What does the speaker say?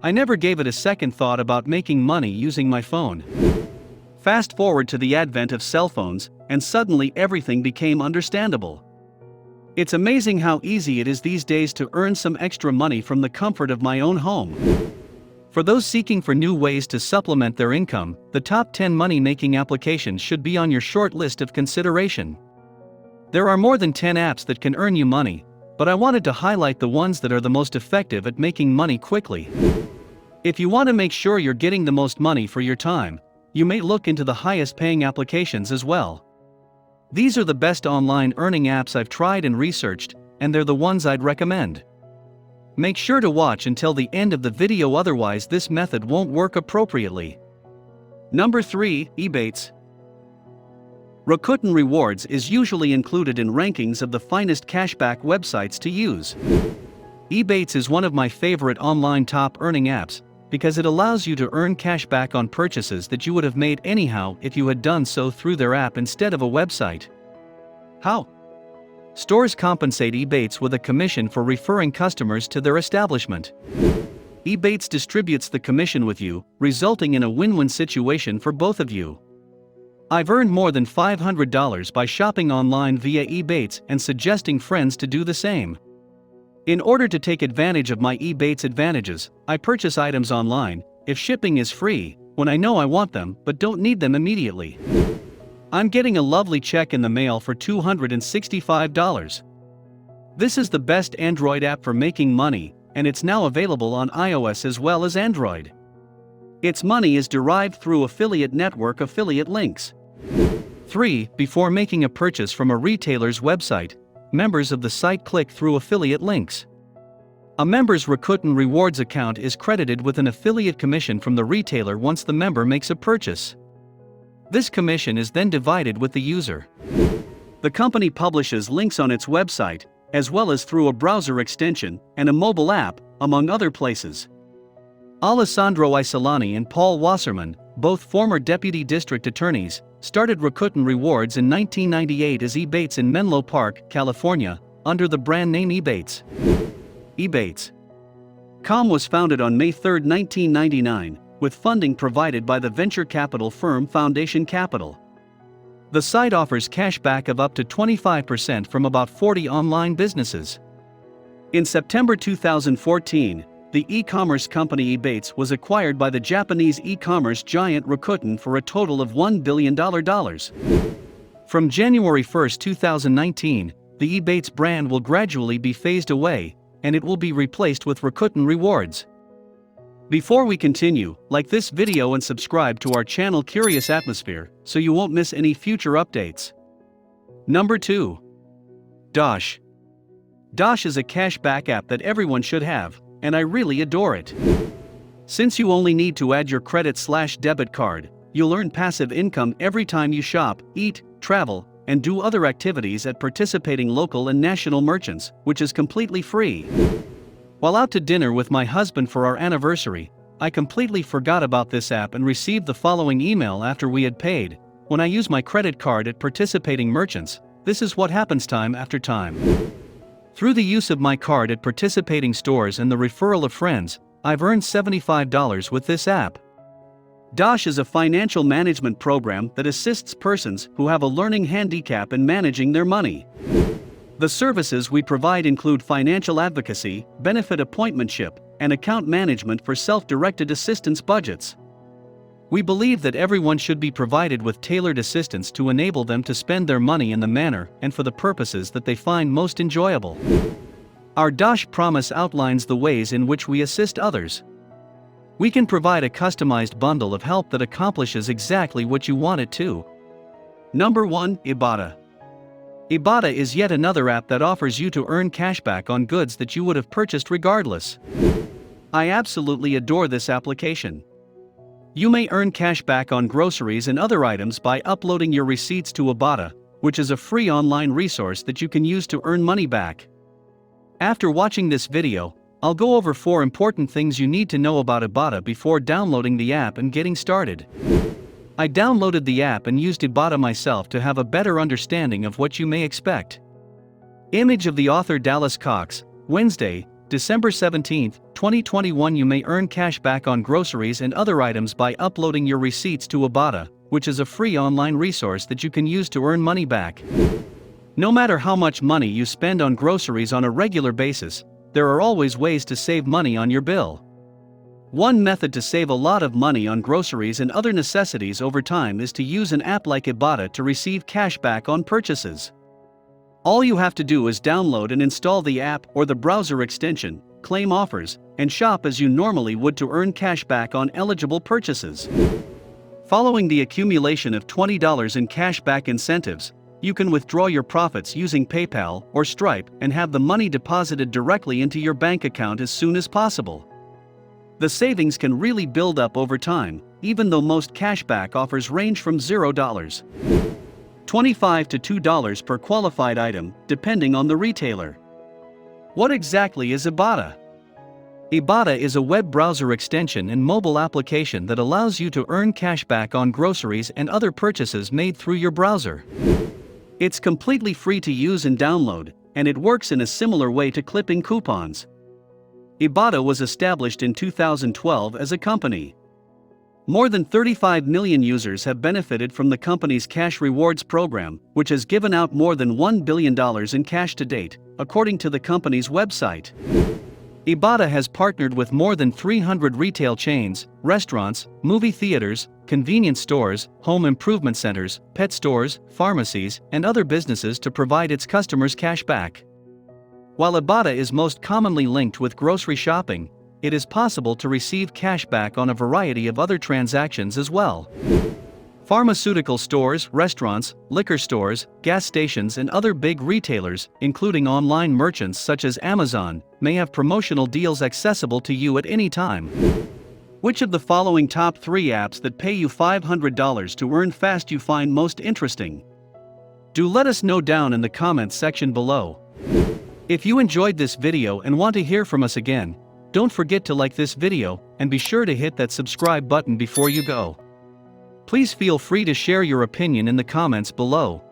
I never gave it a second thought about making money using my phone. Fast forward to the advent of cell phones, and suddenly everything became understandable. It's amazing how easy it is these days to earn some extra money from the comfort of my own home. For those seeking for new ways to supplement their income, the top 10 money-making applications should be on your short list of consideration. There are more than 10 apps that can earn you money, but I wanted to highlight the ones that are the most effective at making money quickly. If you want to make sure you're getting the most money for your time, you may look into the highest paying applications as well. These are the best online earning apps I've tried and researched, and they're the ones I'd recommend. Make sure to watch until the end of the video, otherwise this method won't work appropriately. Number 3, Ebates. Rakuten Rewards is usually included in rankings of the finest cashback websites to use. Ebates is one of my favorite online top earning apps, because it allows you to earn cash back on purchases that you would have made anyhow if you had done so through their app instead of a website. How? Stores compensate Ebates with a commission for referring customers to their establishment. Ebates distributes the commission with you, resulting in a win-win situation for both of you. I've earned more than $500 by shopping online via Ebates and suggesting friends to do the same. In order to take advantage of my Ebates advantages, I purchase items online, if shipping is free, when I know I want them but don't need them immediately. I'm getting a lovely check in the mail for $265. This is the best Android app for making money, and it's now available on iOS as well as Android. Its money is derived through affiliate network affiliate links. 3. Before making a purchase from a retailer's website, members of the site click through affiliate links. A member's Rakuten Rewards account is credited with an affiliate commission from the retailer once the member makes a purchase. This commission is then divided with the user. The company publishes links on its website, as well as through a browser extension and a mobile app, among other places. Alessandro Isolani and Paul Wasserman, both former deputy district attorneys, started Rakuten Rewards in 1998 as Ebates in Menlo Park, California, under the brand name Ebates. Ebates.com was founded on May 3, 1999, with funding provided by the venture capital firm Foundation Capital. The site offers cash back of up to 25% from about 40 online businesses. In September 2014, the e-commerce company Ebates was acquired by the Japanese e-commerce giant Rakuten for a total of $1 billion. From January 1, 2019, the Ebates brand will gradually be phased away, and it will be replaced with Rakuten Rewards. Before we continue, like this video and subscribe to our channel Curious Atmosphere, so you won't miss any future updates. Number 2. Dosh. Dosh is a cashback app that everyone should have, and I really adore it. Since you only need to add your credit/debit card, you'll earn passive income every time you shop, eat, travel, and do other activities at participating local and national merchants, which is completely free. While out to dinner with my husband for our anniversary, I completely forgot about this app and received the following email after we had paid. When I use my credit card at participating merchants, this is what happens time after time. Through the use of my card at participating stores and the referral of friends, I've earned $75 with this app. Dosh is a financial management program that assists persons who have a learning handicap in managing their money. The services we provide include financial advocacy, benefit appointmentship, and account management for self-directed assistance budgets. We believe that everyone should be provided with tailored assistance to enable them to spend their money in the manner and for the purposes that they find most enjoyable. Our Dosh promise outlines the ways in which we assist others. We can provide a customized bundle of help that accomplishes exactly what you want it to. Number 1, Ibotta. Ibotta is yet another app that offers you to earn cashback on goods that you would have purchased regardless. I absolutely adore this application. You may earn cashback on groceries and other items by uploading your receipts to Ibotta, which is a free online resource that you can use to earn money back. After watching this video, I'll go over 4 important things you need to know about Ibotta before downloading the app and getting started. I downloaded the app and used Ibotta myself to have a better understanding of what you may expect. Image of the author Dallas Cox, Wednesday, December 17, 2021 you may earn cash back on groceries and other items by uploading your receipts to Ibotta, which is a free online resource that you can use to earn money back. No matter how much money you spend on groceries on a regular basis, there are always ways to save money on your bill. One method to save a lot of money on groceries and other necessities over time is to use an app like Ibotta to receive cash back on purchases. All you have to do is download and install the app or the browser extension, claim offers, and shop as you normally would to earn cash back on eligible purchases. Following the accumulation of $20 in cash back incentives, you can withdraw your profits using PayPal or Stripe and have the money deposited directly into your bank account as soon as possible. The savings can really build up over time, even though most cashback offers range from $0, $25 to $2 per qualified item, depending on the retailer. What exactly is Ibotta? Ibotta is a web browser extension and mobile application that allows you to earn cashback on groceries and other purchases made through your browser. It's completely free to use and download, and it works in a similar way to clipping coupons. Ibotta was established in 2012 as a company. More than 35 million users have benefited from the company's cash rewards program, which has given out more than $1 billion in cash to date, according to the company's website. Ibotta has partnered with more than 300 retail chains, restaurants, movie theaters, convenience stores, home improvement centers, pet stores, pharmacies, and other businesses to provide its customers cash back. While Ibotta is most commonly linked with grocery shopping, it is possible to receive cash back on a variety of other transactions as well. Pharmaceutical stores, restaurants, liquor stores, gas stations, and other big retailers, including online merchants such as Amazon, may have promotional deals accessible to you at any time. Which of the following top 3 apps that pay you $500 to earn fast you find most interesting? Do let us know down in the comments section below. If you enjoyed this video and want to hear from us again, don't forget to like this video and be sure to hit that subscribe button before you go. Please feel free to share your opinion in the comments below,